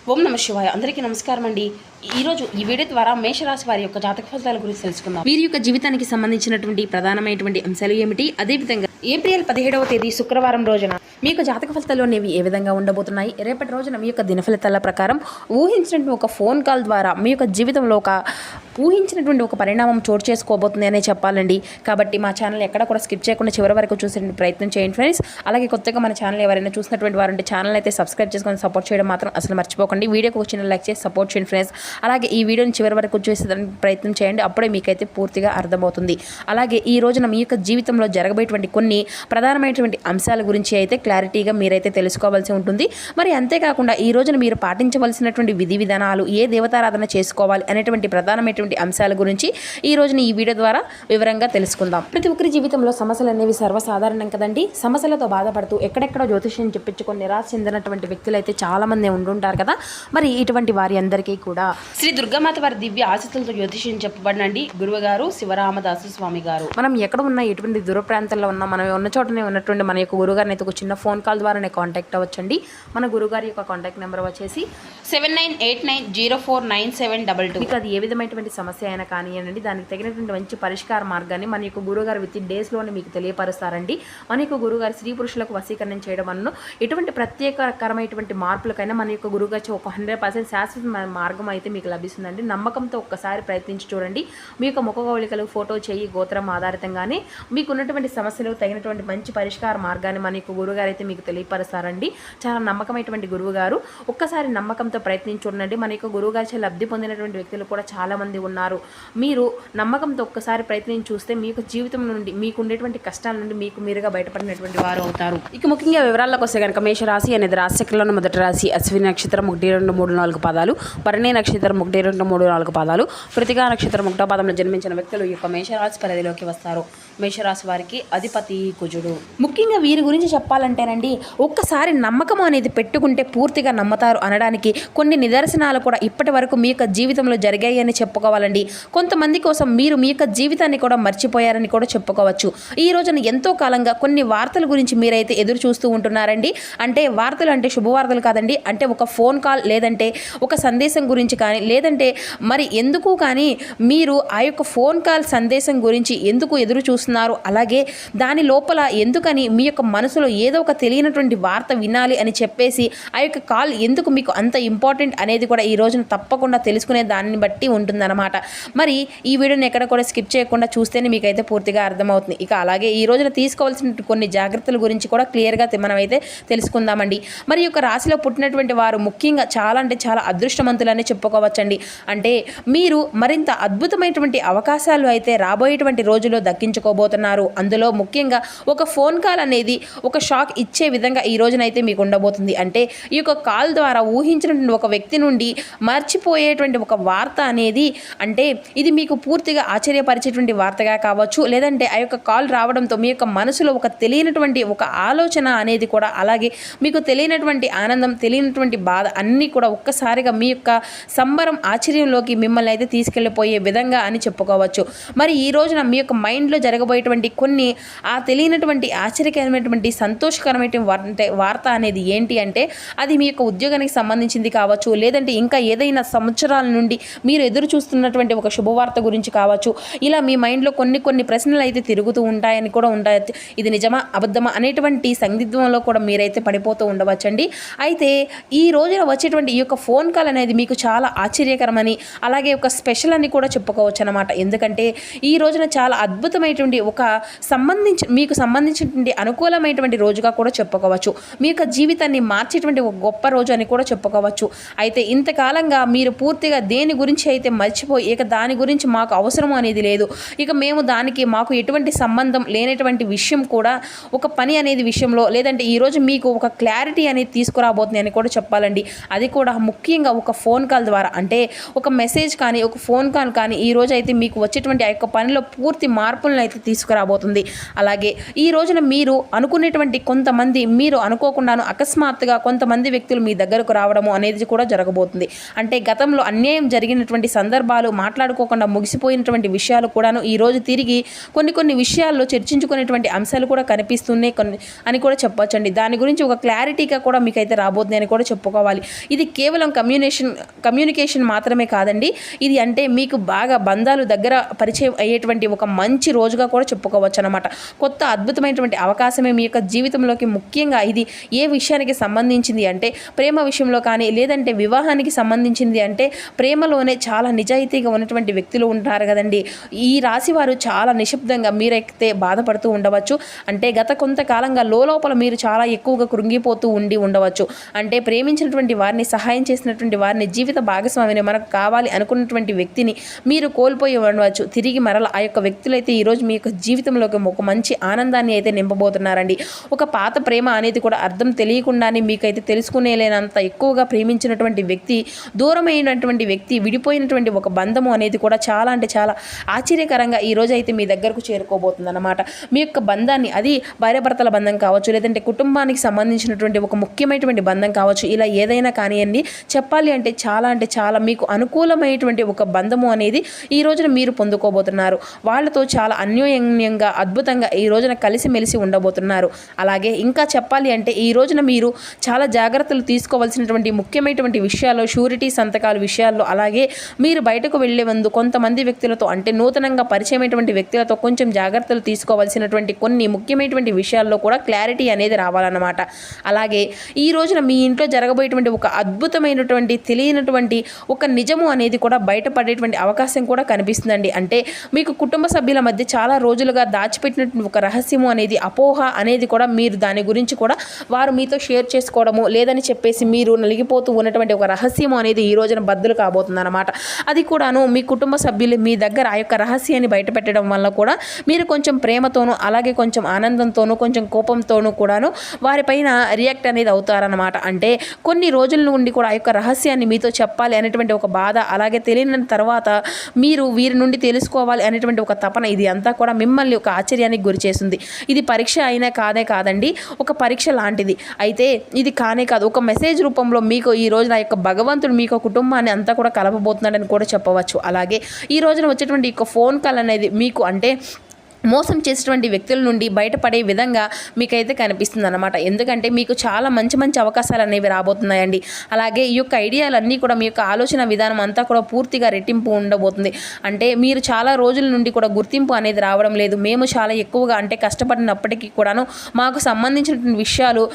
ఓం నమ శివాయ. అందరికీ నమస్కారం అండి. ఈరోజు ఈ వీడియో ద్వారా మేషరాశి వారి యొక్క జాతక ఫలితాల గురించి తెలుసుకుందాం. వీరి యొక్క జీవితానికి సంబంధించినటువంటి ప్రధానమైనటువంటి అంశాలు ఏమిటి, అదేవిధంగా ఏప్రిల్ 17వ తేదీ శుక్రవారం రోజున మీ యొక్క జాతక ఫలితాలు అనేవి ఏ విధంగా ఉండబోతున్నాయి, రేపటి రోజున మీ యొక్క దిన ఫలితాల ప్రకారం ఊహించినటువంటి ఒక ఫోన్ కాల్ ద్వారా మీ యొక్క జీవితంలో ఊహించినటువంటి ఒక పరిణామం చోటు చేసుకోబోతుంది అనే చెప్పాలండి. కాబట్టి మా ఛానల్ ఎక్కడ కూడా స్కిప్ చేయకుండా చివరి వరకు చూసే ప్రయత్నం చేయండి ఫ్రెండ్స్. అలాగే కొత్తగా మన ఛానల్ ఎవరైనా చూసినటువంటి వారంటే ఛానల్ అయితే సబ్స్క్రైబ్ చేసుకొని సపోర్ట్ చేయడం మాత్రం అసలు మర్చిపోకండి. వీడియోకి వచ్చిన లైక్ చేసి సపోర్ట్ చేయండి ఫ్రెండ్స్. అలాగే ఈ వీడియోని చివరి వరకు చూసేదానికి ప్రయత్నం చేయండి, అప్పుడే మీకైతే పూర్తిగా అర్థమవుతుంది. అలాగే ఈ రోజున మీ యొక్క జీవితంలో జరగబోయేటువంటి కొన్ని ప్రధానమైనటువంటి అంశాల గురించి అయితే క్లారిటీగా మీరైతే తెలుసుకోవాల్సి ఉంటుంది. మరి అంతేకాకుండా ఈ రోజున మీరు పాటించవలసినటువంటి విధి విధానాలు, ఏ దేవతారాధన చేసుకోవాలి అనేటువంటి ప్రధానమైనటువంటి అంశాల గురించి ఈ రోజున ఈ వీడియో ద్వారా వివరంగా తెలుసుకుందాం. ప్రతి ఒక్కరి జీవితంలో సమస్యలు అనేవి సర్వసాధారణం కదండి. సమస్యలతో బాధపడుతూ ఎక్కడెక్కడో జ్యోతిష్యం చెప్పించుకొని నిరాశ చెందినటువంటి వ్యక్తులు అయితే చాలా మంది ఉంటుంటారు కదా. మరి ఇటువంటి వారి అందరికీ కూడా శ్రీ దుర్గామాత వారి దివ్య ఆశీస్సులతో జ్యోతిష్యం చెప్పబడినండి గురువుగారు శివరామదాసు స్వామి గారు. మనం ఎక్కడ ఉన్నా, ఎటువంటి దూర ప్రాంతాల్లో ఉన్నా, మనం ఉన్న చోటనే ఉన్నటువంటి మన యొక్క గురుగారిని అయితే ఒక చిన్న ఫోన్ కాల్ ద్వారానే కాంటాక్ట్ అవ్వచ్చండి. మన గురుగారి యొక్క కాంటాక్ట్ నెంబర్ వచ్చేసి 7989049722. మీకు అది ఏ విధమైనటువంటి సమస్య అయినా కానివ్వండి, దానికి తగినటువంటి మంచి పరిష్కార మార్గాన్ని మన యొక్క గురుగారు విత్ ఇన్ డేస్లోనే మీకు తెలియపరుస్తారండి. మన యొక్క గురుగారు స్త్రీ పురుషులకు వశీకరణ చేయడం వలన ఎటువంటి ప్రత్యేకరమైనటువంటి మార్పులకైనా మన యొక్క గురుగారు ఒక 100% శాశ్వత మార్గం అయితే మీకు లభిస్తుందండి. నమ్మకంతో ఒక్కసారి ప్రయత్నించి చూడండి. మీ యొక్క ముఖ కవళికలు, ఫోటో, చేయి, గోత్రం ఆధారితంగానే మీకు ఉన్నటువంటి సమస్యలు తగినటువంటి మంచి పరిష్కార మార్గాన్ని మన యొక్క గురుగారు అయితే మీకు తెలియపరుస్తారండి. చాలా నమ్మకమైనటువంటి గురువు గారు. ఒక్కసారి నమ్మకంతో ప్రయత్నించి చూడండి. మన యొక్క గురువుగారి లబ్ధి పొందినటువంటి వ్యక్తులు కూడా చాలా మంది ఉన్నారు. మీరు నమ్మకంతో ఒక్కసారి ప్రయత్నించి చూస్తే మీ యొక్క జీవితం నుండి మీకు ఉండేటువంటి కష్టాల నుండి మీకు మీరుగా బయటపడినటువంటి వారు అవుతారు. ఇక ముఖ్యంగా వివరాల్లోకి వస్తే కనుక మేషరాశి అనేది రాశిచక్రంలోని మొదటి రాశి. అశ్విని నక్షత్రం 1, 2, 3, 4 పాదాలు, భరణి నక్షత్రం 1, 2, 3, 4 పాదాలు, కృతికా నక్షత్రం 1వ పాదంలో జన్మించిన వ్యక్తులు ఈ యొక్క మేషరాశి పరిధిలోకి వస్తారు. మేషరాశి వారికి అధిపతి కుజుడు. ముఖ్యంగా వీరి గురించి చెప్పాలంటేనండి, ఒక్కసారి నమ్మకం అనేది పెట్టుకుంటే పూర్తిగా నమ్మతారు అనడానికి కొన్ని నిదర్శనాలు కూడా ఇప్పటి వరకు మీ యొక్క జీవితంలో జరిగాయి అని చెప్పుకోవాలండి. కొంతమంది కోసం మీరు మీ యొక్క జీవితాన్ని కూడా మర్చిపోయారని కూడా చెప్పుకోవచ్చు. ఈ రోజున ఎంతో కాలంగా కొన్ని వార్తల గురించి మీరైతే ఎదురు చూస్తూ ఉంటున్నారండి. అంటే వార్తలు అంటే శుభవార్తలు కాదండి. అంటే ఒక ఫోన్ కాల్, లేదంటే ఒక సందేశం గురించి కానీ, లేదంటే మరి ఎందుకు కానీ మీరు ఆ యొక్క ఫోన్ కాల్ సందేశం గురించి ఎందుకు ఎదురు చూస్తున్నారు, అలాగే దాని లోపల ఎందుకని మీ యొక్క మనసులో ఏదో ఒక తెలియనటువంటి వార్త వినాలి అని చెప్పేసి ఆ యొక్క కాల్ ఎందుకు మీకు అంత ఇంపార్టెంట్ అనేది కూడా ఈ రోజున తప్పకుండా తెలుసుకునే దాన్ని బట్టి ఉంటుందన్నమాట. మరి ఈ వీడియోని ఎక్కడ కూడా స్కిప్ చేయకుండా చూస్తేనే మీకైతే పూర్తిగా అర్థమవుతుంది. ఇక అలాగే ఈ రోజున తీసుకోవాల్సిన కొన్ని జాగ్రత్తల గురించి కూడా క్లియర్గా మనమైతే తెలుసుకుందామండి. మరి ఈ యొక్క రాశిలో పుట్టినటువంటి వారు ముఖ్యంగా చాలా అంటే చాలా అదృష్టవంతులని చెప్పుకోవచ్చండి. అంటే మీరు మరింత అద్భుతమైనటువంటి అవకాశాలు అయితే రాబోయేటువంటి రోజుల్లో దక్కించుకోబోతున్నారు. అందులో ముఖ్యంగా ఒక ఫోన్ కాల్ అనేది ఒక షాక్ ఇచ్చే విధంగా ఈ రోజునైతే మీకు ఉండబోతుంది. అంటే ఈ యొక్క కాల్ ద్వారా ఊహించినటువంటి ఒక వ్యక్తి నుండి మర్చిపోయేటువంటి ఒక వార్త అనేది, అంటే ఇది మీకు పూర్తిగా ఆశ్చర్యపరిచేటువంటి వార్తగా కావచ్చు, లేదంటే ఆ యొక్క కాల్ రావడంతో మీ యొక్క మనసులో ఒక తెలియనటువంటి ఒక ఆలోచన అనేది కూడా, అలాగే మీకు తెలియనటువంటి ఆనందం, తెలియనటువంటి బాధ అన్నీ కూడా ఒక్కసారిగా మీ యొక్క సంబరం, ఆశ్చర్యంలోకి మిమ్మల్ని అయితే తీసుకెళ్ళిపోయే విధంగా అని చెప్పుకోవచ్చు. మరి ఈ రోజున మీ యొక్క మైండ్లో జరగబోయేటువంటి కొన్ని ఆ తెలియనటువంటి ఆశ్చర్యకరమైనటువంటి సంతోషకరమైనటువంటి వార్త అనేది ఏంటి అంటే, అది మీ యొక్క ఉద్యోగానికి సంబంధించింది కావచ్చు, లేదంటే ఇంకా ఏదైనా సంవత్సరాల నుండి మీరు ఎదురు చూస్తున్నటువంటి ఒక శుభవార్త గురించి కావచ్చు. ఇలా మీ మైండ్లో కొన్ని ప్రశ్నలు అయితే తిరుగుతూ ఉంటాయని కూడా ఉంటాయి. ఇది నిజమా అబద్ధమా అనేటువంటి సందిగ్ధంలో కూడా మీరైతే పడిపోతూ ఉండవచ్చండి. అయితే ఈ రోజున వచ్చేటువంటి ఈ యొక్క ఫోన్ కాల్ అనేది మీకు చాలా ఆశ్చర్యకరమని, అలాగే ఒక స్పెషల్ అని కూడా చెప్పుకోవచ్చు అన్నమాట. ఎందుకంటే ఈ రోజున చాలా అద్భుతమైనటువంటి మీకు సంబంధించినటువంటి అనుకూలమైనటువంటి రోజుగా కూడా చెప్పుకోవచ్చు. మీ యొక్క జీవితాన్ని మార్చేటువంటి ఒక గొప్ప రోజు అని కూడా చెప్పుకోవచ్చు. అయితే ఇంతకాలంగా మీరు పూర్తిగా దేని గురించి అయితే మర్చిపోయి, ఇక దాని గురించి మాకు అవసరం అనేది లేదు, ఇక మేము దానికి మాకు ఎటువంటి సంబంధం లేనటువంటి విషయం కూడా ఒక పని అనేది విషయంలో, లేదంటే ఈరోజు మీకు ఒక క్లారిటీ అనేది తీసుకురాబోతుంది అని కూడా చెప్పాలండి. అది కూడా ముఖ్యంగా ఒక ఫోన్ కాల్ ద్వారా, అంటే ఒక మెసేజ్ కానీ, ఒక ఫోన్ కాల్ కానీ ఈ రోజు అయితే మీకు వచ్చేటువంటి ఆ యొక్క పనిలో పూర్తి మార్పులను అయితే తీసుకురాబోతుంది. అలాగే ఈ రోజున మీరు అనుకునేటువంటి కొంతమంది మీరు అనుకోకుండాను అకస్మాత్తుగా కొంతమంది వ్యక్తులు మీ దగ్గరకు రావడము అనేది కూడా జరగబోతుంది. అంటే గతంలో అన్యాయం జరిగినటువంటి సందర్భాలు, మాట్లాడుకోకుండా ముగిసిపోయినటువంటి విషయాలు కూడాను ఈరోజు తిరిగి కొన్ని విషయాల్లో చర్చించుకునేటువంటి అంశాలు కూడా కనిపిస్తున్నాయి అని కూడా చెప్పొచ్చండి. దాని గురించి ఒక క్లారిటీగా కూడా మీకైతే రాబోతుంది అని కూడా చెప్పుకోవాలి. ఇది కేవలం కమ్యూనికేషన్ మాత్రమే కాదండి. ఇది అంటే మీకు బాగా బంధాలు దగ్గర పరిచయం అయ్యేటువంటి ఒక మంచి రోజుగా కూడా చెప్పుకోవచ్చు అన్నమాట. కొత్త అద్భుతమైనటువంటి అవకాశమే మీ యొక్క జీవితంలోకి ముఖ్యంగా ఇది ఏ విషయానికి సంబంధించింది అంటే ప్రేమ విషయంలో కానీ, లేదంటే వివాహానికి సంబంధించింది అంటే ప్రేమలోనే చాలా నిజాయితీగా ఉన్నటువంటి వ్యక్తులు ఉంటారు కదండి. ఈ రాశి వారు చాలా నిశ్శబ్దంగా మీరైతే బాధపడుతూ ఉండవచ్చు. అంటే గత కొంతకాలంగా లోపల మీరు చాలా ఎక్కువగా కృంగిపోతూ ఉండవచ్చు. అంటే ప్రేమించినటువంటి వారిని, సహాయం చేసినటువంటి వారిని, జీవిత భాగస్వామిని, మనకు కావాలి అనుకున్నటువంటి వ్యక్తిని మీరు కోల్పోయి ఉండవచ్చు. తిరిగి మరల ఆ యొక్క వ్యక్తులైతే ఈరోజు మీ యొక్క జీవితంలోకి ఒక మంచి ఆనందాన్ని అయితే నింపబోతున్నారండి. ఒక పాత ప్రేమ అనేది కూడా అర్థం తెలియకుండానే మీకైతే తెలుసుకునేలేనంత ఎక్కువగా ప్రేమించినటువంటి వ్యక్తి, దూరమైనటువంటి వ్యక్తి, విడిపోయినటువంటి ఒక బంధము అనేది కూడా చాలా అంటే చాలా ఆశ్చర్యకరంగా ఈరోజు అయితే మీ దగ్గరకు చేరుకోబోతుంది అన్నమాట. మీ యొక్క బంధాన్ని, అది భార్యాభర్తల బంధం కావచ్చు, లేదంటే కుటుంబానికి సంబంధించినటువంటి ఒక ముఖ్యమైనటువంటి బంధం కావచ్చు, ఇలా ఏదైనా కానివ్వండి, చెప్పాలి అంటే చాలా మీకు అనుకూలమైనటువంటి ఒక బంధము అనేది ఈ రోజున మీరు పొందుకోబోతున్నారు. వాళ్ళతో చాలా అన్యోన్యంగా, అద్భుతంగా ఈ రోజున కలిసిమెలిసి ఉండబోతున్నారు. అలాగే ఇంకా చెప్పాలి అంటే ఈ రోజున మీరు చాలా జాగ్రత్తలు తీసుకోవాల్సినటువంటి ముఖ్యమైనటువంటి విషయాల్లో, షూరిటీ సంతకాల విషయాల్లో, అలాగే మీరు బయటకు వెళ్ళే ముందు కొంతమంది వ్యక్తులతో, అంటే నూతనంగా పరిచయమైనటువంటి వ్యక్తులతో కొంచెం జాగ్రత్తలు తీసుకోవాల్సినటువంటి కొన్ని ముఖ్యమైనటువంటి విషయాల్లో కూడా క్లారిటీ అనేది రావాలన్నమాట. అలాగే ఈ రోజున మీ ఇంట్లో జరగబోయేటువంటి ఒక అద్భుతమైనటువంటి తెలియనటువంటి ఒక నిజము అనేది కూడా బయటపడేటువంటి అవకాశం కూడా కనిపిస్తుందండి. అంటే మీకు కుటుంబ సభ్యుల మధ్య చాలా రోజులుగా దాచిపెట్టినటువంటి ఒక రహస్యము అనేది, అపోహ అనేది కూడా మీరు దాని గురించి కూడా వారు మీతో షేర్ చేసుకోవడము లేదని చెప్పేసి మీరు నలిగిపోతూ ఉన్నటువంటి ఒక రహస్యము అనేది ఈ రోజున బద్దలు కాబోతుంది అన్నమాట. అది కూడాను మీ కుటుంబ సభ్యులు మీ దగ్గర ఆ యొక్క రహస్యాన్ని బయటపెట్టడం వల్ల కూడా మీరు కొంచెం ప్రేమతోనూ, అలాగే కొంచెం ఆనందంతోనూ, కొంచెం కోపంతోనూ కూడాను వారిపైన రియాక్ట్ అనేది అవుతారన్నమాట. అంటే కొన్ని రోజుల నుండి కూడా ఆ యొక్క రహస్యాన్ని మీతో చెప్పాలి అనేటువంటి ఒక బాధ, అలాగే తెలియని తర్వాత మీరు వీరి నుండి తెలుసుకోవాలి అనేటువంటి ఒక తపన, ఇది అంతా కూడా మిమ్మల్ని ఒక ఆశ్చర్యానికి గురి చేస్తుంది. ఇది పరీక్ష అయినా కాదండి, ఒక పరీక్ష లాంటిది. అయితే ఇది కానే కాదు, ఒక మెసేజ్ రూపంలో మీకు ఈ రోజున ఆ యొక్క భగవంతుడు మీకు కుటుంబాన్ని అంతా కూడా కలపబోతున్నాడని కూడా చెప్పవచ్చు. అలాగే ఈ రోజున వచ్చేటువంటి ఈ ఫోన్ కాల్ అనేది మీకు అంటే మోసం చేసేటువంటి వ్యక్తుల నుండి బయటపడే విధంగా మీకైతే కనిపిస్తుంది అన్నమాట. ఎందుకంటే మీకు చాలా మంచి అవకాశాలు అనేవి రాబోతున్నాయండి. అలాగే ఈ యొక్క ఐడియాలన్నీ కూడా మీ యొక్క ఆలోచన విధానం అంతా కూడా పూర్తిగా రెట్టింపు ఉండబోతుంది. అంటే మీరు చాలా రోజుల నుండి కూడా గుర్తింపు అనేది రావడం లేదు. మేము చాలా ఎక్కువగా అంటే కష్టపడినప్పటికీ కూడాను మాకు సంబంధించిన విషయాలు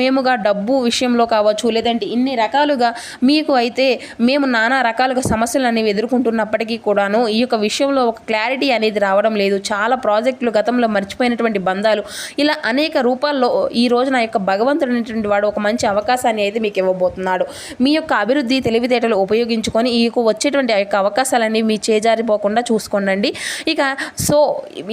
మేముగా డబ్బు విషయంలో కావచ్చు, లేదంటే ఇన్ని రకాలుగా మీకు అయితే మేము నానా రకాలుగా సమస్యలు అనేవి ఎదుర్కొంటున్నప్పటికీ కూడాను ఈ యొక్క విషయంలో ఒక క్లారిటీ అనేది రావడం లేదు. చాలా ప్రాజెక్టులు, గతంలో మర్చిపోయినటువంటి బంధాలు, ఇలా అనేక రూపాల్లో ఈ రోజున యొక్క భగవంతుడు అనేటువంటి వాడు ఒక మంచి అవకాశాన్ని అయితే మీకు ఇవ్వబోతున్నాడు. మీ యొక్క అభివృద్ధి తెలివితేటలు ఉపయోగించుకొని ఈ వచ్చేటువంటి ఆ యొక్క అవకాశాలన్నీ మీ చేజారిపోకుండా చూసుకోండి. ఇక సో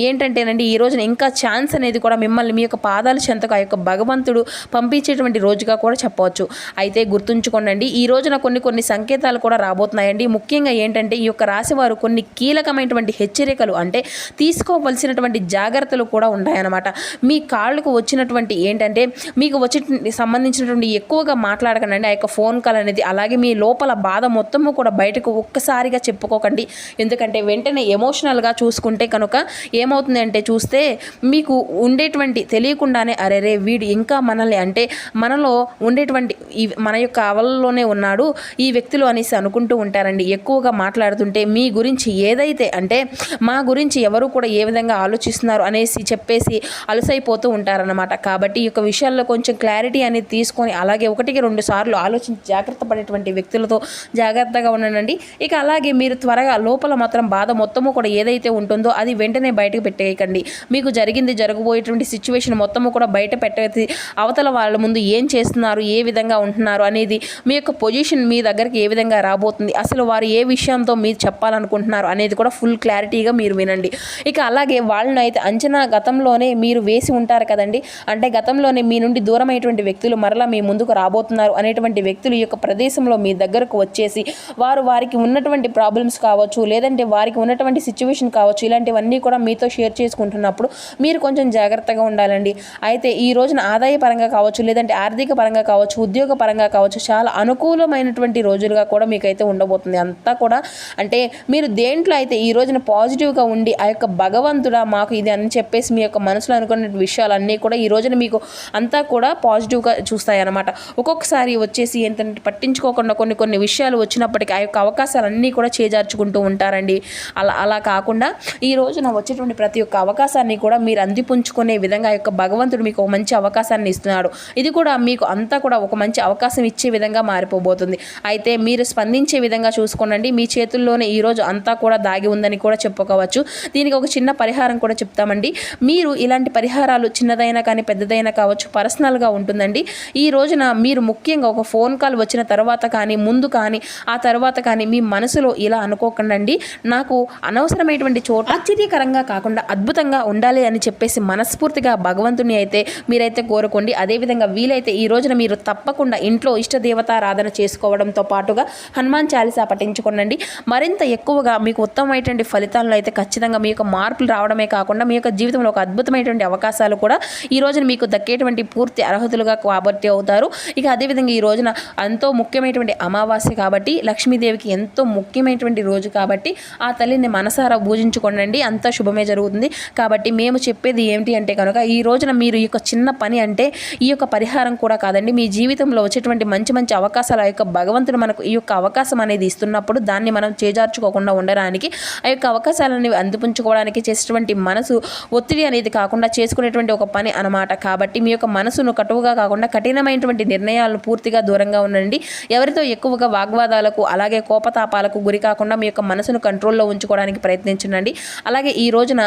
ఏంటంటేనండి ఈ రోజున ఇంకా ఛాన్స్ అనేది కూడా మిమ్మల్ని మీ యొక్క పాదాల చెంతకు ఆ యొక్క భగవంతుడు పంపించేటువంటి రోజుగా కూడా చెప్పవచ్చు. అయితే గుర్తుంచుకోండి, ఈ రోజున కొన్ని సంకేతాలు కూడా రాబోతున్నాయండి. ముఖ్యంగా ఏంటంటే ఈ యొక్క రాశి వారు కొన్ని కీలకమైనటువంటి హెచ్చరికలు, అంటే తీసుకోవలసినటువంటి జాగ్రత్తలు కూడా ఉంటాయన్నమాట. మీ కాళ్ళకు వచ్చినటువంటి ఏంటంటే మీకు వచ్చే సంబంధించినటువంటి ఎక్కువగా మాట్లాడకండి ఆ యొక్క ఫోన్ కాల్ అనేది. అలాగే మీ లోపల బాధ మొత్తము కూడా బయటకు ఒక్కసారిగా చెప్పుకోకండి. ఎందుకంటే వెంటనే ఎమోషనల్గా చూసుకుంటే కనుక ఏమవుతుంది అంటే చూస్తే మీకు ఉండేటువంటి తెలియకుండానే అరే వీడు ఇంకా మనల్ని అంటే మనలో ఉండేటువంటి మన యొక్క అవలలోనే ఉన్నాడు ఈ వ్యక్తులు అనేసి అనుకుంటూ ఉంటారండి. ఎక్కువగా మాట్లాడుతుంటే మీ గురించి ఏదైతే అంటే మా గురించి ఎవరు కూడా ఏ విధంగా ఆలోచిస్తున్నారు అనేసి చెప్పేసి అలసైపోతూ ఉంటారన్నమాట. కాబట్టి ఈ యొక్క విషయాల్లో కొంచెం క్లారిటీ అనేది తీసుకొని అలాగే 1-2 సార్లు ఆలోచించి జాగ్రత్త పడేటువంటి వ్యక్తులతో జాగ్రత్తగా ఉండండి. ఇక అలాగే మీరు త్వరగా లోపల మాత్రం బాధ మొత్తము కూడా ఏదైతే ఉంటుందో అది వెంటనే బయటకు పెట్టేయకండి. మీకు జరగబోయేటువంటి సిచ్యువేషన్ మొత్తము కూడా బయట పెట్టేసి అవతల వాళ్ళ ముందు ఏం చేస్తున్నారు, ఏ విధంగా ఉంటున్నారు అనేది, మీ యొక్క పొజిషన్ మీ దగ్గరికి ఏ విధంగా రాబోతుంది, అసలు వారు ఏ విషయంతో మీరు చెప్పాలనుకుంటున్నారు అనేది కూడా ఫుల్ క్లారిటీగా మీరు వినండి. ఇక అలాగే అలాగే వాళ్ళను అయితే అంచనా గతంలోనే మీరు వేసి ఉంటారు కదండి, అంటే గతంలోనే మీ నుండి దూరమైనటువంటి వ్యక్తులు మరలా మీ ముందుకు రాబోతున్నారు అనేటువంటి వ్యక్తులు ఈ యొక్క ప్రదేశంలో మీ దగ్గరకు వచ్చేసి వారికి ఉన్నటువంటి ప్రాబ్లమ్స్ కావచ్చు, లేదంటే వారికి ఉన్నటువంటి సిచ్యువేషన్ కావచ్చు, ఇలాంటివన్నీ కూడా మీతో షేర్ చేసుకుంటున్నప్పుడు మీరు కొంచెం జాగ్రత్తగా ఉండాలండి. అయితే ఈ రోజున ఆదాయ పరంగా కావచ్చు, లేదంటే ఆర్థిక పరంగా కావచ్చు, ఉద్యోగ పరంగా కావచ్చు, చాలా అనుకూలమైనటువంటి రోజులుగా కూడా మీకైతే ఉండబోతుంది. అంతా కూడా అంటే మీరు దేంట్లో అయితే ఈ రోజున పాజిటివ్గా ఉండి ఆ యొక్క భగవంతుడా మాకు ఇది అని చెప్పేసి మీ యొక్క మనసులో అనుకున్న విషయాలన్నీ కూడా ఈ రోజున మీకు అంతా కూడా పాజిటివ్గా చూస్తాయన్నమాట. ఒక్కొక్కసారి వచ్చేసి ఏంటంటే పట్టించుకోకుండా కొన్ని విషయాలు వచ్చినప్పటికీ ఆ యొక్క అవకాశాలన్నీ కూడా చేజార్చుకుంటూ ఉంటారండి. అలా కాకుండా ఈ రోజున వచ్చేటువంటి ప్రతి ఒక్క అవకాశాన్ని కూడా మీరు అందిపుంచుకునే విధంగా ఆ యొక్క భగవంతుడు మీకు ఒక మంచి అవకాశాన్ని ఇస్తున్నాడు. ఇది కూడా మీకు అంతా కూడా ఒక మంచి అవకాశం ఇచ్చే విధంగా మారిపోబోతుంది. అయితే మీరు స్పందించే విధంగా చూసుకోనండి. మీ చేతుల్లోనే ఈరోజు అంతా కూడా దాగి ఉందని కూడా చెప్పుకోవచ్చు. దీనికి ఒక చిన్న పరిహారం కూడా చెప్తామండి. మీరు ఇలాంటి పరిహారాలు చిన్నదైనా కానీ పెద్దదైనా కావచ్చు పర్సనల్గా ఉంటుందండి. ఈ రోజున మీరు ముఖ్యంగా ఒక ఫోన్ కాల్ వచ్చిన తర్వాత కానీ ముందు కానీ ఆ తర్వాత కానీ మీ మనసులో ఇలా అనుకోకండి, నాకు అనవసరమైనటువంటి చోట ఆశ్చర్యకరంగా కాకుండా అద్భుతంగా ఉండాలి అని చెప్పేసి మనస్ఫూర్తిగా భగవంతుని అయితే మీరైతే కోరుకోండి. అదేవిధంగా వీలైతే ఈ రోజున మీరు తప్పకుండా ఇంట్లో ఇష్ట దేవతారాధన చేసుకోవడంతో పాటుగా హనుమాన్ చాలీసా పఠించుకోండి. మరింత ఎక్కువగా మీకు ఉత్తమమైనటువంటి ఫలితాలను అయితే ఖచ్చితంగా మీ యొక్క మార్పులు రావడమే కాకుండా మీ యొక్క జీవితంలో ఒక అద్భుతమైనటువంటి అవకాశాలు కూడా ఈ రోజున మీకు దక్కేటువంటి పూర్తి అర్హతలుగా కాబట్టి అవుతారు. ఇక అదేవిధంగా ఈ రోజున ఎంతో ముఖ్యమైనటువంటి అమావాస్య కాబట్టి లక్ష్మీదేవికి ఎంతో ముఖ్యమైనటువంటి రోజు కాబట్టి ఆ తల్లిని మనసారా పూజించుకోండి. అంతా శుభమే జరుగుతుంది. కాబట్టి మేము చెప్పేది ఏమిటి అంటే కనుక ఈ రోజున మీరు ఈ యొక్క చిన్న పని అంటే ఈ యొక్క పరిహారం కూడా కాదండి, మీ జీవితంలో వచ్చేటువంటి మంచి మంచి అవకాశాలు ఆ యొక్క భగవంతుడు మనకు ఈ యొక్క అవకాశం అనేది ఇస్తున్నప్పుడు దాన్ని మనం చేజార్చుకోకుండా ఉండడానికి ఆ యొక్క అవకాశాలను అందిపుంచుకోవడానికి చేసేటువంటి మనసు ఒత్తిడి అనేది కాకుండా చేసుకునేటువంటి ఒక పని అన్నమాట. కాబట్టి మీ యొక్క మనసును కటువుగా కాకుండా కఠినమైనటువంటి నిర్ణయాలను పూర్తిగా దూరంగా ఉండండి. ఎవరితో ఎక్కువగా వాగ్వాదాలకు అలాగే కోపతాపాలకు గురి కాకుండా మీ యొక్క మనసును కంట్రోల్లో ఉంచుకోవడానికి ప్రయత్నించండి. అలాగే ఈ రోజున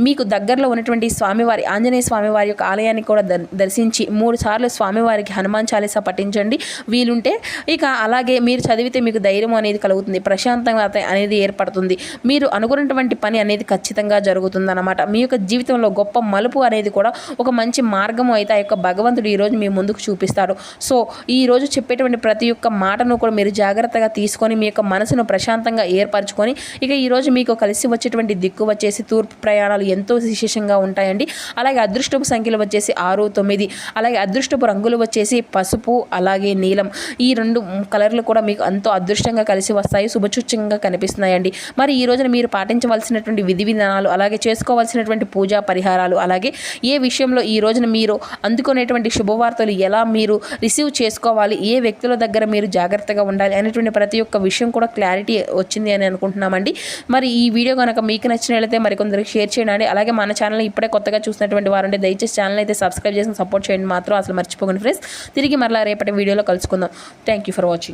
మీకు దగ్గరలో ఉన్నటువంటి స్వామివారి ఆంజనేయ స్వామివారి యొక్క ఆలయాన్ని కూడా దర్శించి 3 సార్లు స్వామివారికి హనుమాన్ చాలీసా పఠించండి వీలుంటే. ఇక అలాగే మీరు చదివితే మీకు ధైర్యం అనేది కలుగుతుంది, ప్రశాంతత అనేది ఏర్పడుతుంది, మీరు అనుకున్నటువంటి పని అనేది ఖచ్చితంగా జరుగుతుందన్నమాట. మీ యొక్క జీవితంలో గొప్ప మలుపు అనేది కూడా ఒక మంచి మార్గం అయితే ఆ యొక్క భగవంతుడు ఈరోజు మీ ముందుకు చూపిస్తాడు. సో ఈరోజు చెప్పేటువంటి ప్రతి ఒక్క మాటను కూడా మీరు జాగ్రత్తగా తీసుకొని మీ యొక్క మనసును ప్రశాంతంగా ఏర్పరచుకొని ఇక ఈరోజు మీకు కలిసి వచ్చేటువంటి దిక్కు వచ్చేసి తూర్పు ప్రయాణాలు ఎంతో విశేషంగా ఉంటాయండి. అలాగే అదృష్టపు సంఖ్యలు వచ్చేసి 6, 9, అలాగే అదృష్టపు రంగులు వచ్చేసి పసుపు అలాగే నీలం. ఈ 2 కలర్లు కూడా మీకు ఎంతో అదృష్టంగా కలిసి వస్తాయి, శుభసూచకంగా కనిపిస్తున్నాయండి. మరి ఈ రోజున మీరు పాటించవలసినటువంటి విధి విధానాలు అలాగే చేసుకోవాల్సినటువంటి పూజా పరిహారాలు అలాగే ఏ విషయంలో ఈ రోజున మీరు అందుకునేటువంటి శుభవార్తలు ఎలా మీరు రిసీవ్ చేసుకోవాలి, ఏ వ్యక్తుల దగ్గర మీరు జాగ్రత్తగా ఉండాలి అనేటువంటి ప్రతి ఒక్క విషయం కూడా క్లారిటీ వచ్చింది అని అనుకుంటున్నామండి. మరి ఈ వీడియో కనుక మీకు నచ్చినట్లయితే మరికొందరికి షేర్ చేయండి. అలాగే మన ఛానల్ ఇప్పుడే కొత్తగా చూసినటువంటి వారంటే దయచేసి ఛానల్ అయితే సబ్స్క్రైబ్ చేసి సపోర్ట్ చేయండి మాత్రం అసలు మర్చిపోకండి ఫ్రెండ్స్. తిరిగి మరలా రేపటి వీడియోలో కలుసుకుందాం. Thank you for watching.